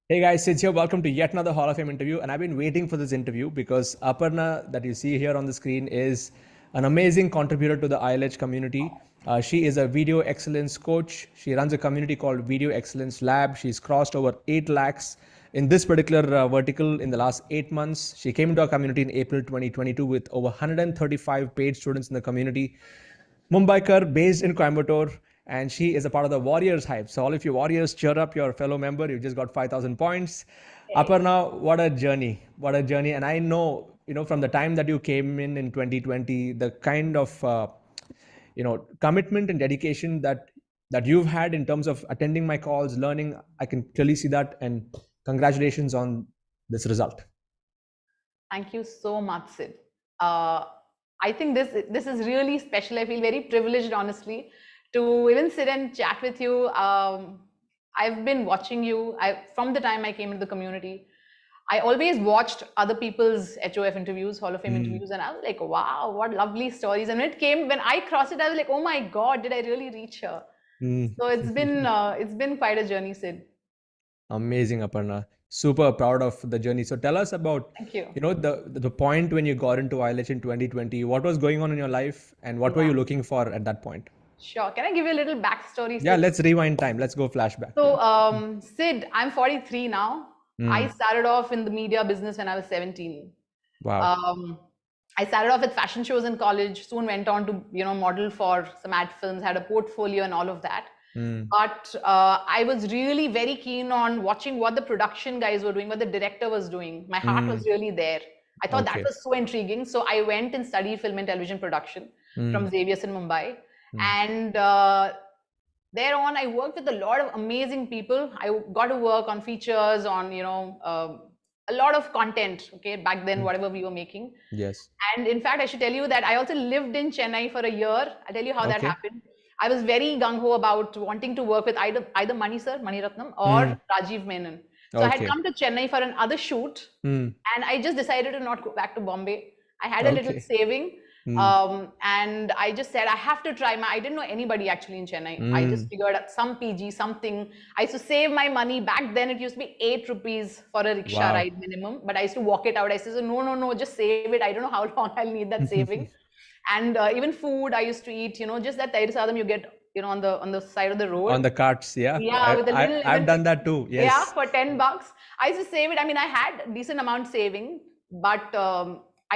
Hey guys, Sid here. Welcome to yet another Hall of Fame interview. And I've been waiting for this interview because Aparna, that you see here on the screen, is an amazing contributor to the ILH community. She is a video excellence coach. She runs a community called Video Excellence Lab. She's crossed over 8 lakhs in this particular vertical in the last 8 months. She came into our community in April 2022 with over 135 paid students in the community. Mumbaikar based in Coimbatore, and she is a part of the Warriors hype. So all of you Warriors, cheer up your fellow member. You just got 5,000 points. Hey. Aparna, what a journey! What a journey! And I know, from the time that you came in 2020, the kind of commitment and dedication that you've had in terms of attending my calls, learning. I can clearly see that, and congratulations on this result. Thank you so much, Sid. Uh, I think this is really special. I feel very privileged, honestly, to even sit and chat with you. I've been watching you from the time I came into the community. I always watched other people's HOF interviews, Hall of Fame Mm, interviews, and I was like, wow, what lovely stories. And when I crossed it, I was like, oh my God, did I really reach here? mm. So it's been quite a journey, Sid. Amazing, Aparna. Super proud of the journey. So tell us about, Thank you. the point when you got into ILH in 2020. What was going on in your life, and what were Yeah, you looking for at that point? sure. Can I give you a little backstory, Yeah, Sid? let's rewind time. Let's go flashback. So, Yeah. Sid, I'm 43 now. I Mm. started off in the media business when I was 17. Wow. Um, I started off with fashion shows in college, soon went on to, model for some ad films, had a portfolio and all of that. Mm. But I was really very keen on watching what the production guys were doing, what the director was doing. My heart was Mm. really there. I thought that Okay. was so intriguing. So I went and studied film and television production Mm. from Xavier's in Mumbai. Mm. And thereon, I worked with a lot of amazing people. I got to work on features, on a lot of content. Okay, back then, Mm. whatever we were making. Yes. And in fact, I should tell you that I also lived in Chennai for a year. I'll tell you how that Okay. happened. I was very gung ho about wanting to work with either Mani sir, Mani Ratnam, Mm. or Rajiv Menon. So I had Okay. come to Chennai for another shoot, Mm. and I just decided to not go back to Bombay. I had a little Okay. saving, Mm. and I just said I have to try my. I didn't know anybody actually in Chennai. I just Mm. figured out some PG something. I used to save my money back then. It used to be 8 rupees for a rickshaw Wow. ride minimum, but I used to walk it out. I said, no, no, no, just save it. I don't know how long I'll need that saving. And even food I used to eat. Just that tairi sadam you get, on the side of the On road. the carts, yeah. Yeah, I, with a I little I've lemon done chutney. that too. Yeah, Yes. for $10. I used to save it. I mean, I had decent amount saving, but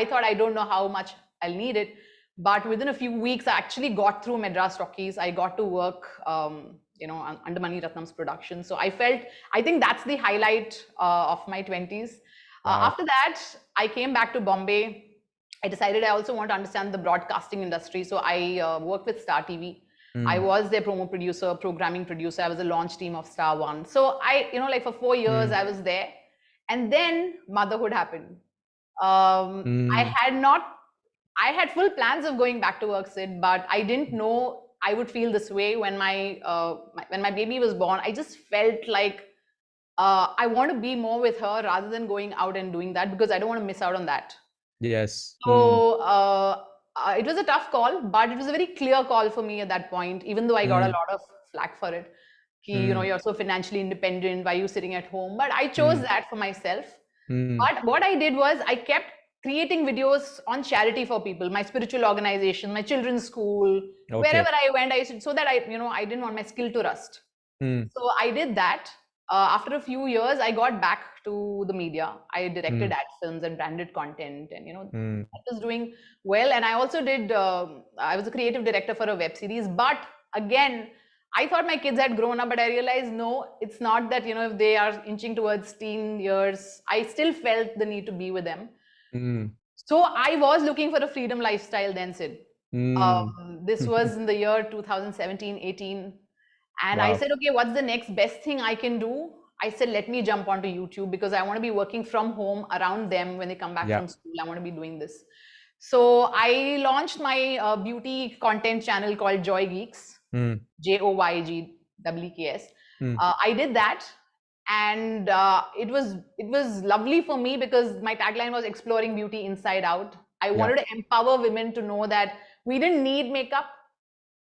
I thought I don't know how much I'll need it. But within a few weeks, I actually got through Madras Rockies. I got to work, under Mani Ratnam's production. So I think that's the highlight of my 20s. Wow. After that, I came back to Bombay. I decided I also want to understand the broadcasting industry. So I worked with Star TV. I Mm. was their promo producer, programming producer. I was a launch team of Star One. So like for 4 years, Mm. I was there. And then motherhood happened. I Mm. had not, I had full plans of going back to work, Sid, but I didn't know I would feel this way when when my baby was born. I just felt like I want to be more with her rather than going out and doing that because I don't want to miss out on that. Yes. Mm. So it was a tough call, but it was a very clear call for me at that point, even though I got a Mm. lot of flack for it. Mm. You're so financially independent. Why are you sitting at home? But I chose Mm. that for myself. Mm. But what I did was I kept creating videos on charity for people, my spiritual organization, my children's school, wherever Okay. I went, I used so that I didn't want my skill to rust. Mm. So I did that. After a few years, I got back to the media. I directed Mm. ad films and branded content, and Mm. that was doing well. And I also did. I was a creative director for a web series. But again, I thought my kids had grown up, but I realized no, it's not that. If they are inching towards teen years, I still felt the need to be with them. Mm. So I was looking for a freedom lifestyle then, Sid. Mm. This was in the year 2017, 18. And I Wow. said, okay, what's the next best thing I can do? I said, let me jump onto YouTube because I want to be working from home around them when they come back Yeah. from school. I want to be doing this. So I launched my beauty content channel called Joy Geeks, Mm. JOYGWKS. Mm. I did that, and it was lovely for me because my tagline was exploring beauty inside out. I Yeah. wanted to empower women to know that we didn't need makeup,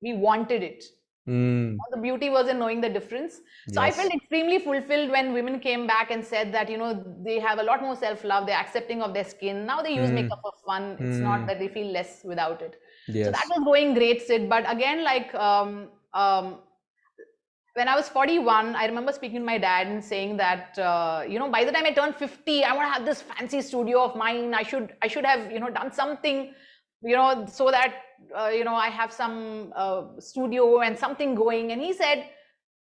we wanted it. Mm. The beauty was in knowing the difference. So I felt Yes. extremely fulfilled when women came back and said that, they have a lot more self-love, they're accepting of their skin. Now they use Mm. makeup for fun. It's not Mm. that they feel less without it. So that Yes. was going great, Sid. But again, like, when I was 41, I remember speaking to my dad and saying that, by the time I turn 50, I want to have this fancy studio of mine. I should have, done something, so that, I have some studio and something going. And he said,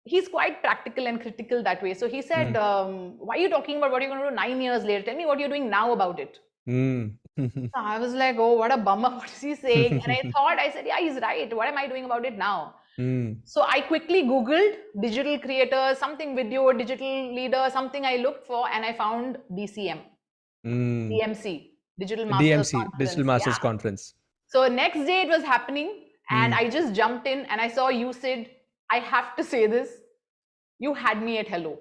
he's quite practical and critical that way. So he said, Mm. why are you talking about what you're going to do 9 years later? Tell me what you're doing now about it. Mm. So I was like, oh, what a bummer. What is he saying? And I said, yeah, he's right. What am I doing about it now? Mm. So I quickly Googled digital creator, something video, digital leader, something I looked for, and I found DCM, Mm. DMC, Digital Masters DMC, Digital Conference. Masters Yeah. Conference. So next day it was happening, and Mm. I just jumped in and I saw you, Sid. I have to say this. You had me at hello.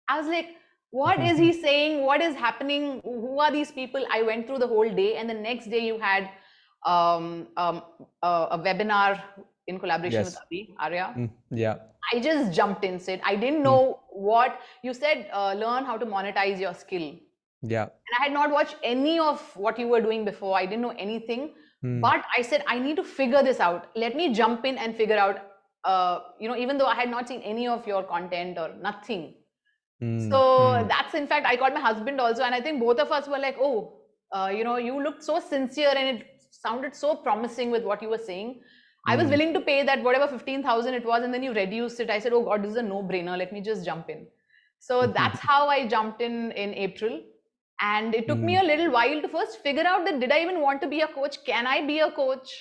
I was like, what is he saying? What is happening? Who are these people? I went through the whole day, and the next day you had um, um, a webinar in collaboration with Yes. Arya. Mm. Yeah. I just jumped in, Sid. I didn't Mm. know what you said, learn how to monetize your skill. Yeah. And I had not watched any of what you were doing before. I didn't know anything. Mm. But I said, I need to figure this out. Let me jump in and figure out, even though I had not seen any of your content or nothing. Mm. So Mm. that's, in fact, I called my husband also. And I think both of us were like, oh, you looked so sincere and it sounded so promising with what you were saying. I was Mm. willing to pay that whatever 15,000 it was, and then you reduced it. I said, oh God, this is a no-brainer. Let me just jump in. So that's how I jumped in April. And it took me Mm. a little while to first figure out that, did I even want to be a coach? Can I be a coach?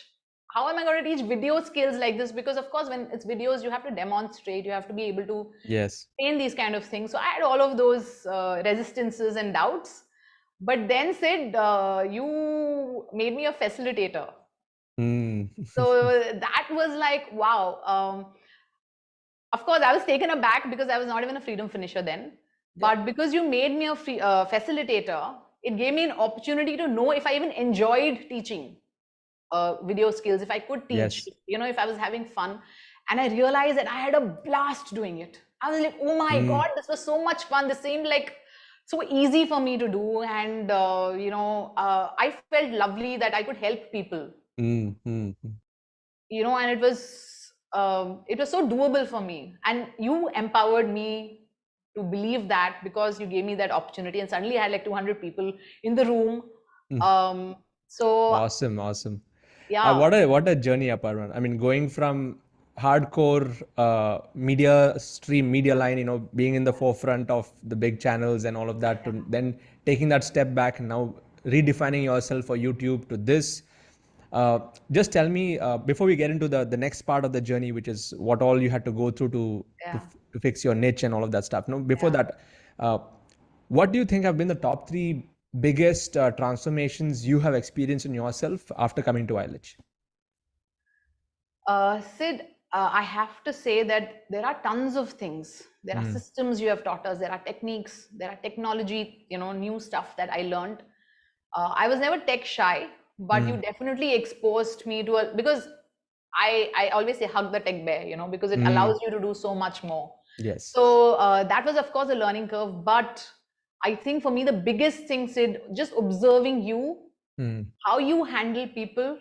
How am I going to teach video skills like this? Because of course, when it's videos, you have to demonstrate, you have to be able to Yes. paint these kind of things. So I had all of those resistances and doubts. But then Sid, you made me a facilitator. Mm. So that was like, wow. Of course, I was taken aback because I was not even a freedom finisher then. Yeah. But because you made me a facilitator, it gave me an opportunity to know if I even enjoyed teaching video skills, if I could teach, Yes. if I was having fun. And I realized that I had a blast doing it. I was like, oh my Mm. God, this was so much fun. This seemed like so easy for me to do. And, I felt lovely that I could help people, Mm. Mm. and it was so doable for me. And you empowered me to believe that, because you gave me that opportunity. And suddenly I had like 200 people in the room. Mm. So Awesome. Awesome. yeah. What a journey, Aparna. I mean, going from hardcore media stream, media line, being in the forefront of the big channels and all of that, to then taking that step back and now redefining yourself for YouTube to this. Uh, just tell me, before we get into the next part of the journey, which is what all you had to go through Yeah. to fix your niche and all of that stuff. No, before Yeah. that, uh, what do you think have been the top three biggest transformations you have experienced in yourself after coming to ILH? Sid, I have to say that there are tons of things. There are Mm. systems you have taught us. There are techniques. There are technology, new stuff that I learned. I was never tech shy, but you Mm. definitely exposed me to because I always say hug the tech bear, because it Mm. allows you to do so much more. Yes. So that was, of course, a learning curve. But I think for me, the biggest thing, Sid, just observing you, Mm. how you handle people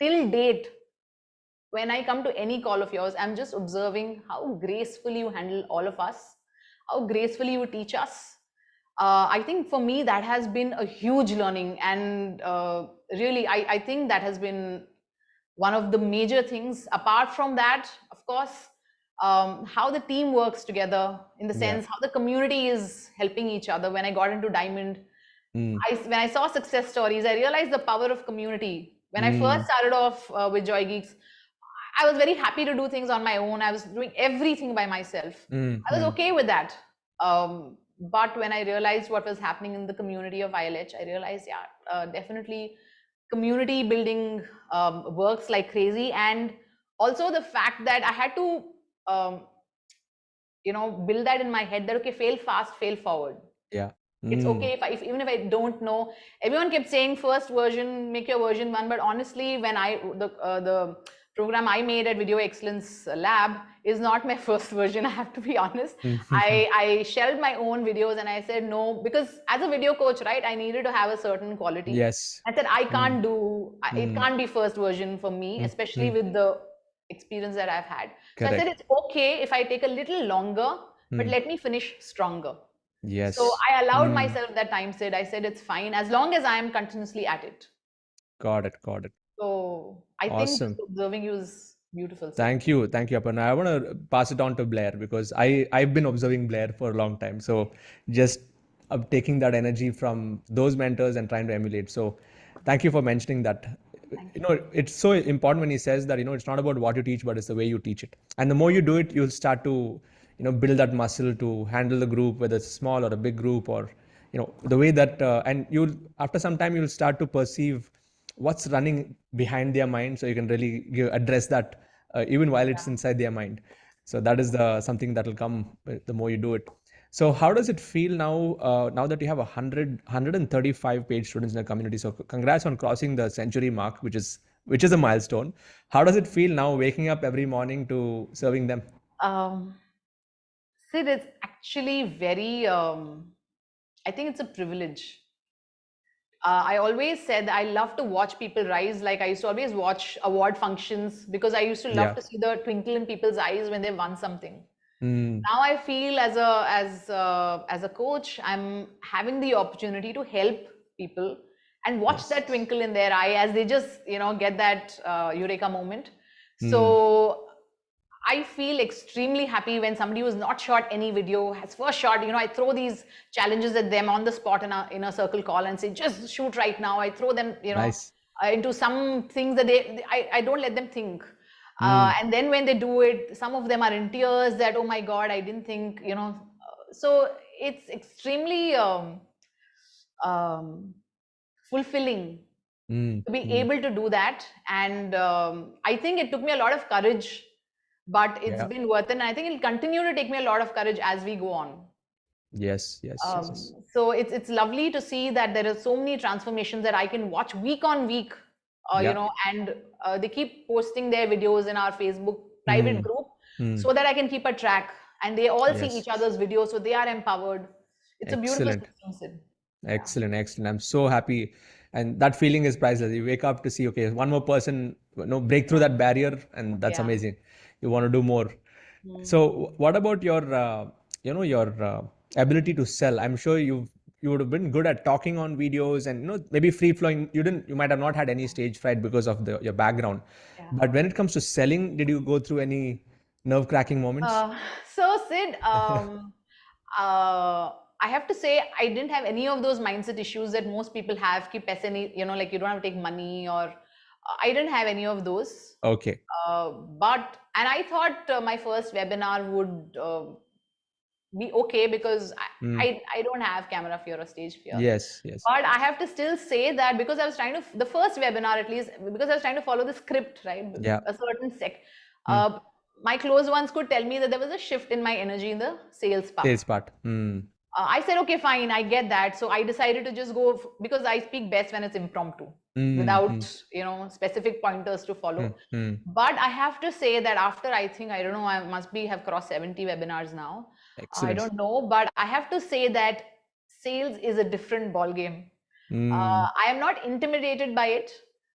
till date. When I come to any call of yours, I'm just observing how gracefully you handle all of us, how gracefully you teach us. I think for me, that has been a huge learning. And really, I think that has been one of the major things. Apart from that, of course, how the team works together, in the Yeah. sense how the community is helping each other. When I got into Diamond, Mm. when I saw success stories, I realized the power of community. When I first Mm. started off with Joy Geeks, I was very happy to do things on my own. I was doing everything by myself. Mm. I was Mm. okay with that. But when I realized what was happening in the community of ILH, I realized, yeah, definitely community building works like crazy. And also the fact that I had to, um, build that in my head that, okay, fail fast, fail forward. Yeah. It's Mm. okay if even if I don't know. Everyone kept saying first version, make your version one. But honestly, when the program I made at Video Excellence Lab is not my first version. I have to be honest. I shelved my own videos and I said no, because as a video coach, right, I needed to have a certain quality. Yes. I said I Mm, can't do it. mm, Can't be first version for me, mm, especially mm. with the experience that I've had. So I said Correct. it's okay if I take a little longer, but Mm. let me finish stronger. So Yes. I allowed Mm. myself that time, Sid. I said it's fine as long as I am continuously at it. Got it. Got it. So I think just Awesome. observing you is beautiful, Sid. Thank you. Thank you, Aparna. I want to pass it on to Blair because I've been observing Blair for a long time. So just taking that energy from those mentors and trying to emulate. So thank you for mentioning that. Thank You you. know, it's so important when he says that, it's not about what you teach, but it's the way you teach it. And the more you do it, you'll start to, build that muscle to handle the group, whether it's small or a big group, or, the way that, and you'll, after some time, you'll start to perceive what's running behind their mind, so you can really address that even while it's Yeah. inside their mind. So that is the something that will come the more you do it. So how does it feel now, now that you have 135 page students in the community? So congrats on crossing the century mark, which is a milestone. How does it feel now waking up every morning to serving them? Um, Sid, it's actually very, I think it's a privilege. I always said I love to watch people rise. Like I used to always watch award functions because I used to love Yeah. to see the twinkle in people's eyes when they won something. Mm, Now I feel as a coach, I'm having the opportunity to help people and watch yes. that twinkle in their eye as they just get that eureka moment. Mm, So I feel extremely happy when somebody who's not shot any video has first shot. I throw these challenges at them on the spot in a circle call and say, just shoot right now. I throw them, nice. into some things that I don't let them think. Mm, And then when they do it, some of them are in tears that, oh my God, I didn't think, so it's extremely um, fulfilling mm, to be mm. able to do that. And I think it took me a lot of courage, but it's Yeah. been worth it. And I think it'll continue to take me a lot of courage as we go on. Yes. Yes. Yes. Yes. So it's lovely to see that there are so many transformations that I can watch week on week, Yeah. and they keep posting their videos in our Facebook private Mm, group mm. so that I can keep a track, and they all see Yes. each other's videos, so they are empowered. It's a beautiful Excellent. system, Sid. Yeah. Excellent, excellent. I'm so happy. And that feeling is priceless. You wake up to see, okay, one more person, break through that barrier, and that's Yeah. amazing. You want to do more. Mm. So, what about your, your ability to sell? I'm sure you would have been good at talking on videos and maybe free flowing. You might have not had any stage fright because of your background. Yeah. But when it comes to selling, did you go through any nerve cracking moments? Uh, so Sid, I have to say I didn't have any of those mindset issues that most people have. Keep any, like you don't have to take money, or I didn't have any of those. Okay. But and I thought my first webinar would be okay because Mm. I don't have camera fear or stage fear. Yes. Yes. But I have to still say that because I was trying to, the first webinar at least, because I was trying to follow the script, right? Yeah. A certain Mm. uh, my close ones could tell me that there was a shift in my energy in the sales part. Sales part. Mm. I said, okay, fine, I get that. So I decided to just go because I speak best when it's impromptu Mm. without, Mm. specific pointers to Mm. follow. Mm. But I have to say that after I think, I don't know, I must be have crossed 70 webinars now. I Excellent. don't know, but I have to say that sales is a different ball game. Mm. I am not intimidated by it,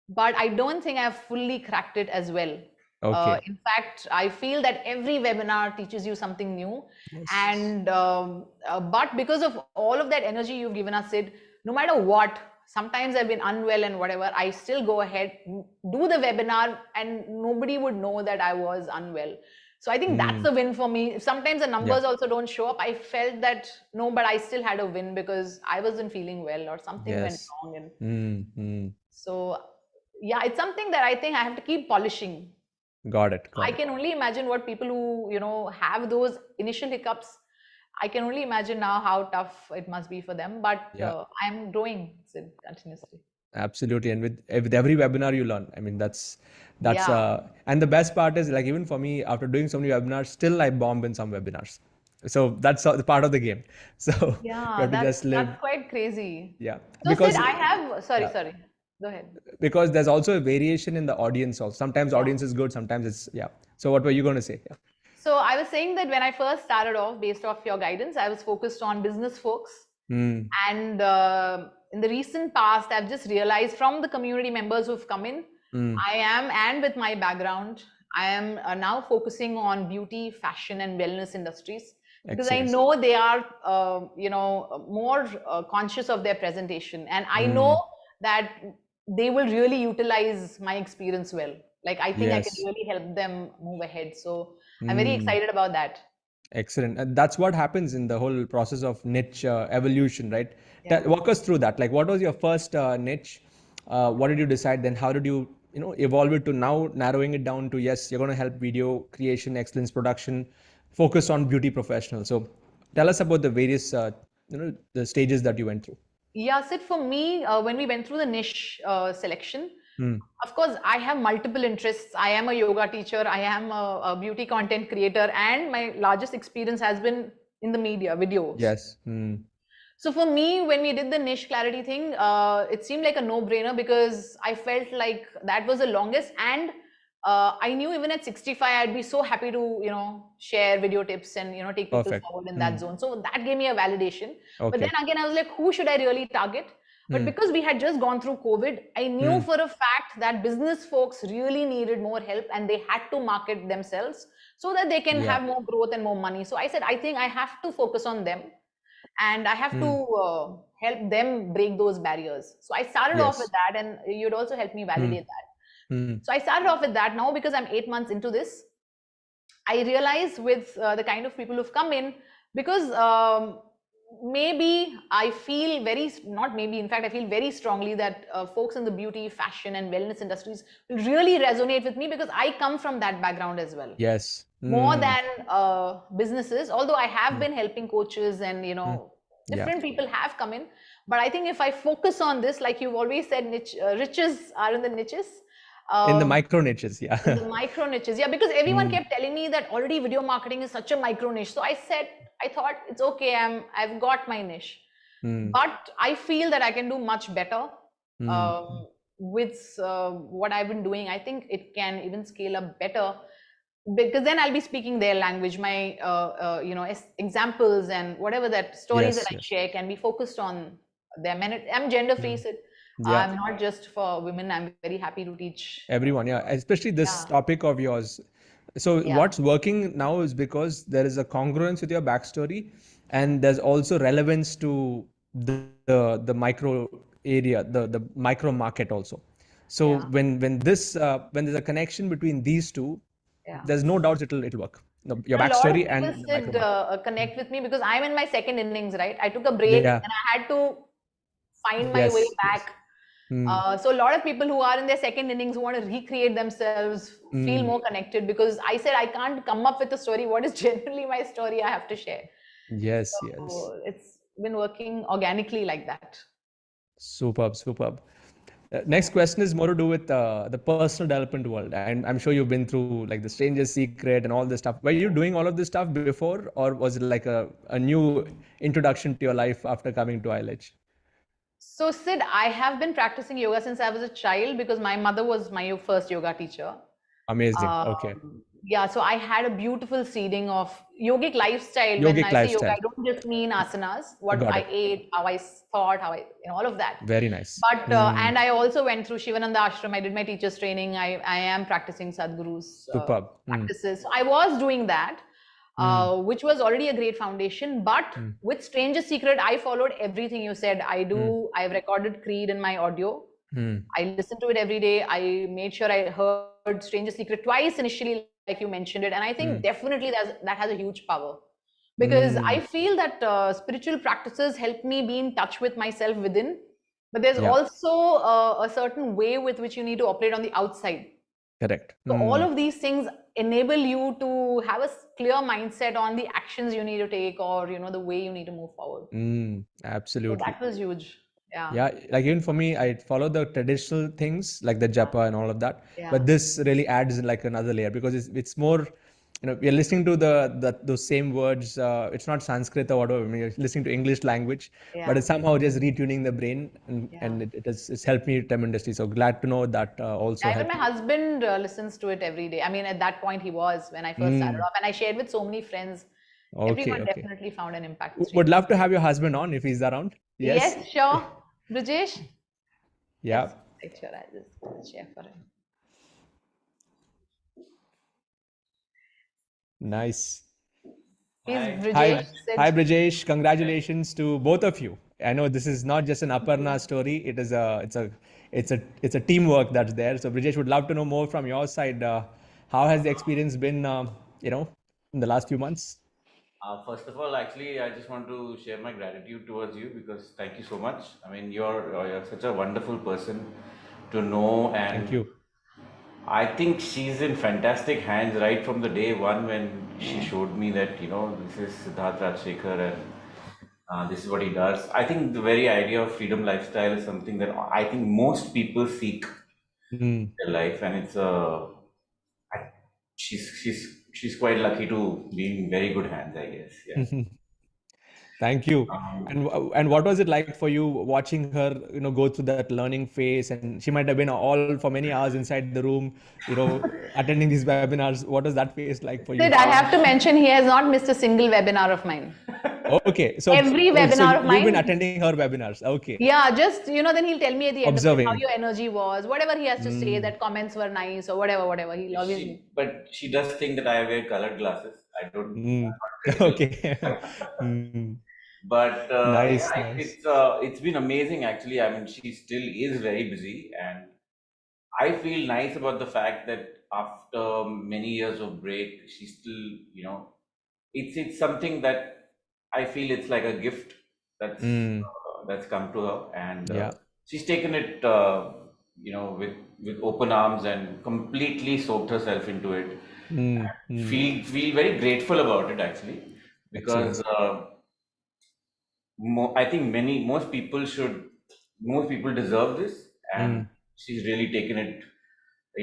but I don't think I have fully cracked it as well. Okay. In fact, I feel that every webinar teaches you something new. Yes. And but because of all of that energy you've given us, Sid, no matter what, sometimes I've been unwell and whatever, I still go ahead, do the webinar, and nobody would know that I was unwell. So I think that's Mm. a win for me. Sometimes the Yeah. numbers also don't show up. I felt that no, but I still had a win because I wasn't feeling well or something went Yes. wrong. And Mm. Mm. so, yeah, it's something that I think I have to keep polishing. Got it. I Got it. can only imagine what people who, have those initial hiccups. I can only imagine now how tough it must be for them. But Yeah. I'm growing, Sid, continuously. Absolutely. And with every webinar you learn. I mean, that's Yeah. and the best part is, like, even for me, after doing so many webinars, still I bomb in some webinars. So that's the part of the game. So you Yeah, have to that's just live. that's quite crazy. Yeah. So Sid, Because I have sorry, yeah. sorry. Go ahead. because there's also a variation in the audience also. Sometimes Yeah. audience is good, sometimes it's, yeah. So what were you going to say? Yeah. So I was saying that when I first started off, based off your guidance, I was focused on business folks. Mm, And in the recent past, I've just realized from the community members who've come in, mm, I am, and with my background, I am now focusing on beauty, fashion, and wellness industries because I excellent. know they are, more conscious of their presentation, and I know Mm, that they will really utilize my experience well. Like I think I can yes. really help them move ahead. So I'm very Mm. excited about that. Excellent. And that's what happens in the whole process of niche evolution, right? Yeah. Walk us through that. Like, what was your first niche? What did you decide? Then how did you, evolve it to now narrowing it down to, yes, you're going to help video creation, excellence, production, focus on beauty professionals. So tell us about the various, the stages that you went through. Yeah, Sid, for me, when we went through the niche selection, Hmm. of course, I have multiple interests. I am a yoga teacher, I am a beauty content creator, and my largest experience has been in the media, videos. Yes. Hmm. So for me, when we did the niche clarity thing, it seemed like a no-brainer because I felt like that was the longest, and I knew even at 65, I'd be so happy to share video tips and take people Perfect. forward in Hmm. that zone. So that gave me a validation. But then Okay. again, I was like, who should I really target? But Hmm. because we had just gone through COVID, I knew Hmm. for a fact that business folks really needed more help and they had to market themselves so that they can Yeah. have more growth and more money. So I said, I think I have to focus on them and I have to Hmm. help them break those barriers. So I started off with Yes. that, and you'd also help me Hmm. validate that. Hmm. So I started off with that. Now, because I'm 8 months into this, I realize with the kind of people who've come in, because maybe I feel very, not maybe, in fact, I feel very strongly that folks in the beauty, fashion, and wellness industries will really resonate with me because I come from that background as well Yes. more Hmm. than businesses, although I have Hmm. been helping coaches and Hmm. Yeah. different people have come in. But I think if I focus on this, like you've always said, niche riches are in the niches, In the um, micro niches, in yeah. the micro niches. Yeah, because everyone Mm, kept telling me that already video marketing is such a micro niche. So I thought it's okay, I've got my niche, mm, but I feel that I can do much better mm. with what I've been doing. I think it can even scale up better because then I'll be speaking their language. My examples and whatever that stories that Yes, I yes. share can be focused on them. And I'm gender free. Mm. So Yeah, I'm not just for women. I'm very happy to teach. everyone, yeah, especially this Yeah, topic of yours. So yeah, what's working now is because there is a congruence with your backstory, and there's also relevance to the micro area, the micro market also. So yeah. when there's a connection between these two, Yeah. there's no doubts it'll work. Your A lot of backstory people and the micro should market. connect with me because I'm in my second innings, right? I took a break Yeah. and I had to find my way Yes. Yes. back. Mm, So a lot of people who are in their second innings who want to recreate themselves, feel mm. more connected because I said I can't come up with a story. What is generally my story I have to share? Yes. Yes. So it's been working organically like that. Superb, superb. Yeah. Next question is more to do with the personal development world. And I'm sure you've been through like the Stranger's Secret and all this stuff. Were you doing all of this stuff before, or was it like a new introduction to your life after coming to ILH? So Sid, I have been practicing yoga since I was a child because my mother was my first yoga teacher. Amazing. Okay. Yeah, so I had a beautiful seeding of yogic lifestyle. When Yogic I say yoga, lifestyle. I don't just mean asanas, what Got I it. ate, how I thought, how I, all of that. Very nice. But, Mm, and I also went through Shivananda Ashram. I did my teacher's training. I am practicing Sadhguru's superb. Mm, practices. So I was doing that, mm, which was already a great foundation. But mm, with Stranger's Secret, I followed everything you said. mm, I've recorded Creed in my audio. mm. I listened to it every day. I made sure I heard Stranger Secret twice initially, like you mentioned it. And I think Mm, definitely that has a huge power because I mm. feel that spiritual practices help me be in touch with myself within. But there's Yeah, also a certain way with which you need to operate on the outside. correct. So all Mm, of these things enable you to have a clear mindset on the actions you need to take or the way you need to move forward. So absolutely. that was huge. Yeah. Yeah, like even for me, I follow the traditional things like the Yeah. japa and all of that, Yeah. but this really adds like another layer because it's more. we're listening to those same words. It's not Sanskrit or whatever. I mean, you're listening to English language, but Yeah, it's somehow just retuning the brain, yeah. and it's helped me tremendously. So glad to know that also Yeah, even helped my you. husband listens to it every day. I mean, at that point he was when I first started Mm, off, and I shared with so many friends. okay, Everyone okay. definitely found an impact through Would it. love to have your husband on if he's around. Yes. Yes, sure. Brijesh? Yeah. Yes, right, sure. I'll just share for him. Nice. He's Hi. Brijesh Hi, hi, Sid. Brijesh. Congratulations to both of you. I know this is not just an Aparna story. It's a teamwork that's there. So, Brijesh, would love to know more from your side. How has the experience been? In the last few months. First of all, actually, I just want to share my gratitude towards you because thank you so much. I mean, you're such a wonderful person to know, Thank and you. I think she's in fantastic hands right from the day one when she showed me that this is Siddharth Rajsekhar and this is what he does. I think the very idea of freedom lifestyle is something that I think most people seek Mm. in their life, and I, she's quite lucky to be in very good hands, I guess. Yeah. Thank you. Um, And what was it like for you watching her, go through that learning phase? And she might have been all for many hours inside the room, attending these webinars. What was that phase like for Sid, you? I have to mention he has not missed a single webinar of mine. Okay, so Every so webinar of you've been mine, attending her webinars. Okay, yeah, just then he'll tell me at the end of it how observing. your energy was, whatever he has to say, Mm, that comments were nice or whatever. He'll always. but she does think that I wear colored glasses. I don't. mm. I'm not critical. Okay. Mm. But yeah, Nice, nice. it's been amazing actually. I mean, she still is very busy, and I feel nice about the fact that after many years of break, she still, it's something that I feel it's like a gift Mm. that's come to her, and Yeah. she's taken it, with open arms and completely soaked herself into it. Mm. Mm. Feel very grateful about it actually, because Excellent. I think most people deserve this, and Mm. she's really taken it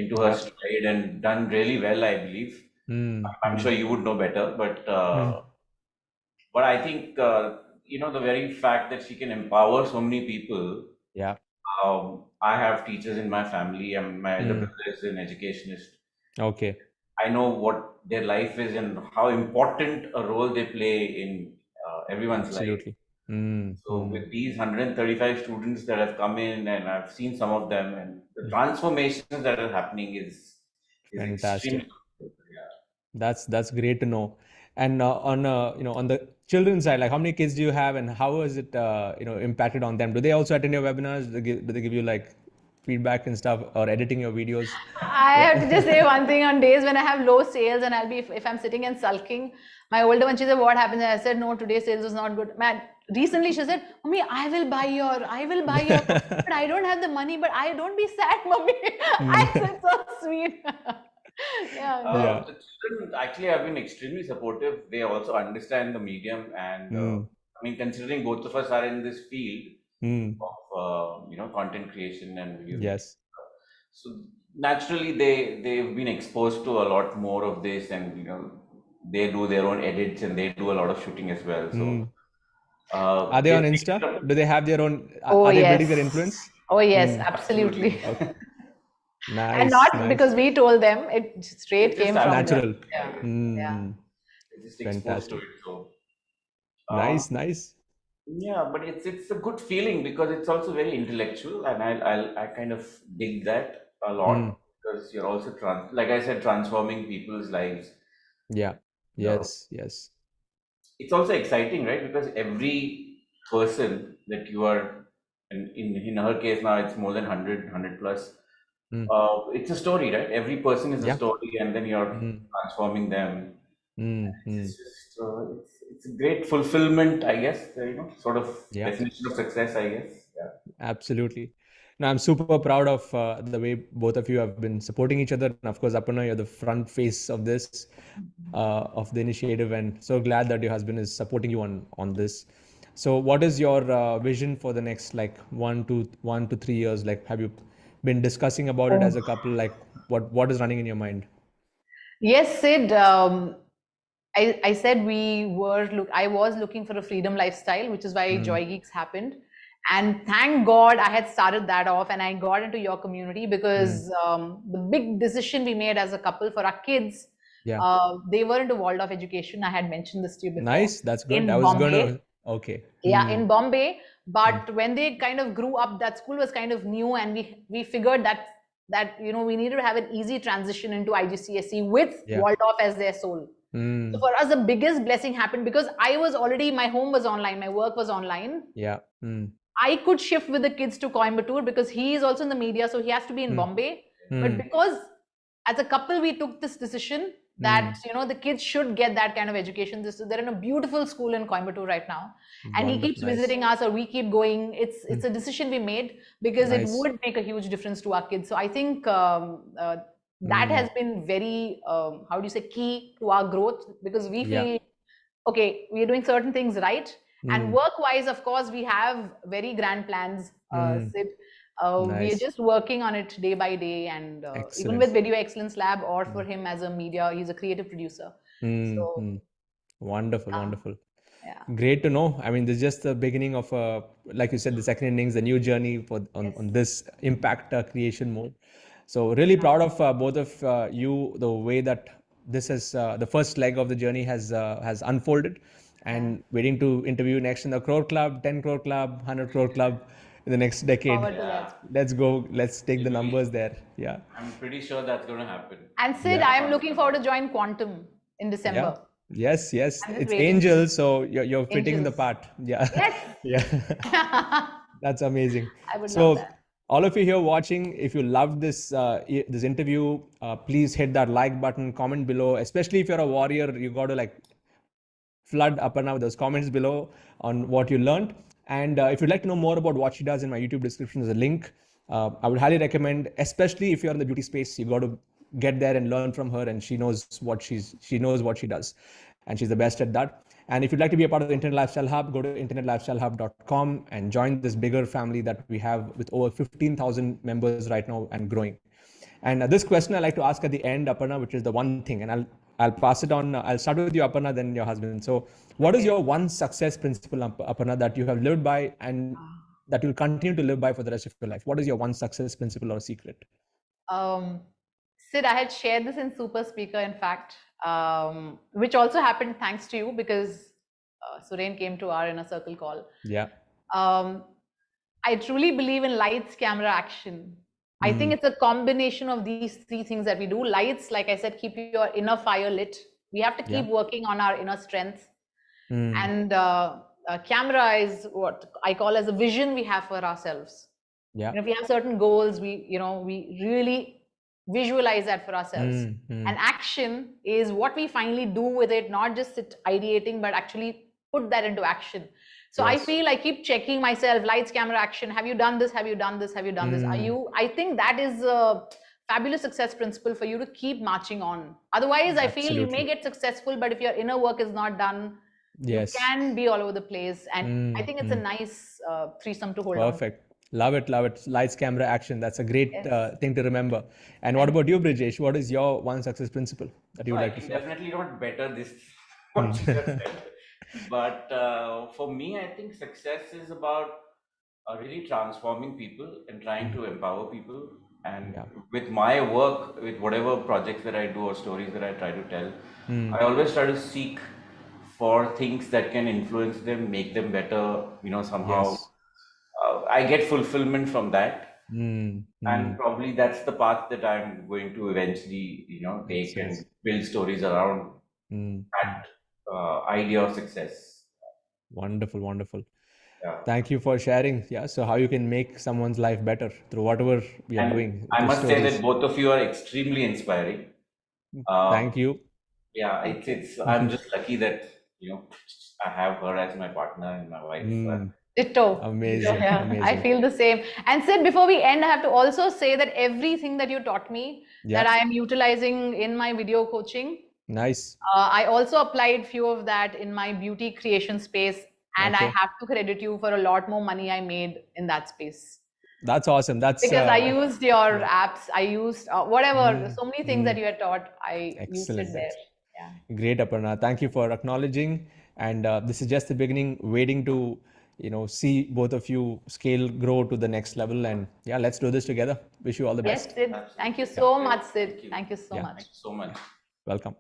into her Yeah. stride and done really well, I believe. Mm. I'm sure Mm. you would know better, Mm. but I think the very fact that she can empower so many people. Yeah. I have teachers in my family, and my elder Mm. brother is an educationist. Okay. I know what their life is and how important a role they play in everyone's life. Absolutely. Mm. So Mm. with these 135 students that have come in, and I've seen some of them, and the Mm. transformations that are happening is Fantastic. extremely good. Yeah. That's great to know. And on the children's side, like how many kids do you have, and how has it impacted on them? Do they also attend your webinars? Do they give you like feedback and stuff, or editing your videos? I have to just say one thing on days when I have low sales and I'll be if I'm sitting and sulking, my older one, she said, what happened? And I said, no, today's sales was not good. Man, recently she said, Mommy, I will buy your course, but I don't have the money, but I don't be sad, Mommy. I Mm. said so sweet. Yeah. Yeah. The children actually have been extremely supportive. They also understand the medium, and Mm. I mean, considering both of us are in this field Mm. of content creation and video making, Yes. so naturally they've been exposed to a lot more of this, and they do their own edits and they do a lot of shooting as well. So Mm. Are they on they've Insta? taken Do they have their own? Oh, Are they building yes. their influence? Oh, yes, Mm. absolutely. absolutely. Okay. And Nice. not Nice. because we told them, it straight It just came from happened, them. Natural. I Yeah. guess. Yeah. Mm. They're just exposed to Fantastic. it. So Nice. um, Nice. yeah, but it's a good feeling because it's also very intellectual, and I kind of dig that a Mm. lot because you're also like I said, transforming people's lives. Yeah. No, Yes. Yes. it's also exciting, right? Because every person that you are, and in her case now, it's more than 100 plus. Mm. It's a story, right? Every person is a Yeah. story, and then you're Mm. transforming them. Mm. It's Mm. just it's a great fulfillment, I guess. Sort of Yeah. definition of success, I guess. Yeah. Absolutely. No, I'm super proud of the way both of you have been supporting each other. And of course, Aparna, you're the front face of this, of the initiative, and so glad that your husband is supporting you on this. So, what is your vision for the next like 1 to 3 years? Like, have you been discussing about it as a couple? Like, what is running in your mind? Yes, Sid. I said I was looking for a freedom lifestyle, which is why Joy Geeks happened. And thank God I had started that off and I got into your community because the big decision we made as a couple for our kids, Yeah. they were into Waldorf education. I had mentioned this to you before. Nice. That's good. I In was Bombay. gonna. Okay. Yeah, in Bombay. But when they kind of grew up, that school was kind of new, and we figured that we needed to have an easy transition into IGCSE with Yeah. Waldorf as their soul. So for us, the biggest blessing happened because my home was online, my work was online. Yeah. I could shift with the kids to Coimbatore because he is also in the media, so he has to be in Bombay. But because as a couple, we took this decision that the kids should get that kind of education. They're in a beautiful school in Coimbatore right now, and he keeps Nice. visiting us, or we keep going. It's a decision we made because it Nice. would make a huge difference to our kids. So I think that has been very how do you say, key to our growth, because we Yeah. feel okay, we are doing certain things right. And work-wise, of course, we have very grand plans, Sid. We are Nice. just working on it day by day, and even Excellent. with Video Excellence Lab, or for him as a media, he's a creative producer. So Wonderful, wonderful. yeah. Great to know. I mean, this is just the beginning of, like you said, the second innings, the new journey on this impact creation mode. So really proud of both of you, the way that this is the first leg of the journey has unfolded, and waiting to interview next in the Crore Club, 10 Crore Club, 100 Crore Club in the next decade. Forward to that. Let's go. Let's take the numbers there. Yeah. I'm pretty sure that's going to happen. And Sid, I am looking forward to join Quantum in December. Yes, yes. I'm just It's waiting. Angel, so you're fitting the Angels. part. Yeah. Yes. Yeah. That's amazing. I would So love that. all of you here watching, if you loved this interview, please hit that like button, comment below. Especially if you're a warrior, you got to like flood Aparna with those comments below on what you learned. And if you'd like to know more about what she does, in my YouTube description is a link. I would highly recommend, especially if you're in the beauty space, you got to get there and learn from her, and she knows what she knows what she does, and she's the best at that. And if you'd like to be a part of the Internet Lifestyle Hub, go to internetlifestylehub.com and join this bigger family that we have with over 15,000 members right now and growing. And this question I like to ask at the end, Aparna, which is the one thing, and I'll pass it on. I'll start with you, Aparna, then your husband. So, what is your one success principle, Aparna, that you have lived by and that you'll continue to live by for the rest of your life? What is your one success principle or secret? Sid, I had shared this in Super Speaker, in fact, which also happened thanks to you because Suren came to our inner circle call. Yeah. I truly believe in lights, camera, action. I think it's a combination of these three things that we do. Lights, like I said, keep your inner fire lit. We have to keep working on our inner strength. And camera is what I call as a vision we have for ourselves. Yeah. If we have certain goals, we really visualize that for ourselves. And action is what we finally do with it, not just sit ideating, but actually put that into action. So I feel I keep checking myself, lights, camera, action. Have you done this? Have you done this? Have you done this? I think that is a fabulous success principle for you to keep marching on. Otherwise, I feel you may get successful, but if your inner work is not done, you can be all over the place. And I think it's a nice threesome to hold on. Perfect. Love it, love it. Lights, camera, action. That's a great thing to remember. And what about you, Brijesh? What is your one success principle that you would like to share? Definitely not better this what you just said. But for me, I think success is about really transforming people and trying to empower people. And with my work, with whatever projects that I do or stories that I try to tell, I always try to seek for things that can influence them, make them better, somehow. I get fulfillment from that. And probably that's the path that I'm going to eventually, take and build stories around that idea of success. Wonderful, wonderful. Yeah. Thank you for sharing. Yeah. So how you can make someone's life better through whatever we are doing. I must say that both of you are extremely inspiring. Thank you. Yeah, it's I'm just lucky that I have her as my partner and my wife. Ditto. Amazing. Yeah, amazing. I feel the same. And Sid, before we end, I have to also say that everything that you taught me that I am utilizing in my video coaching. Nice. I also applied few of that in my beauty creation space, and I have to credit you for a lot more money I made in that space. That's awesome. That's because I used your apps. I used whatever, so many things that you had taught. I used it excellent. there. Yeah. Great, Aparna. Thank you for acknowledging. And this is just the beginning, waiting to, see both of you scale, grow to the next level. And yeah, let's do this together. Wish you all the Yes, best. Sid. Thank you so much, Sid. Thank you so Yeah. much. Thank you so much. Welcome.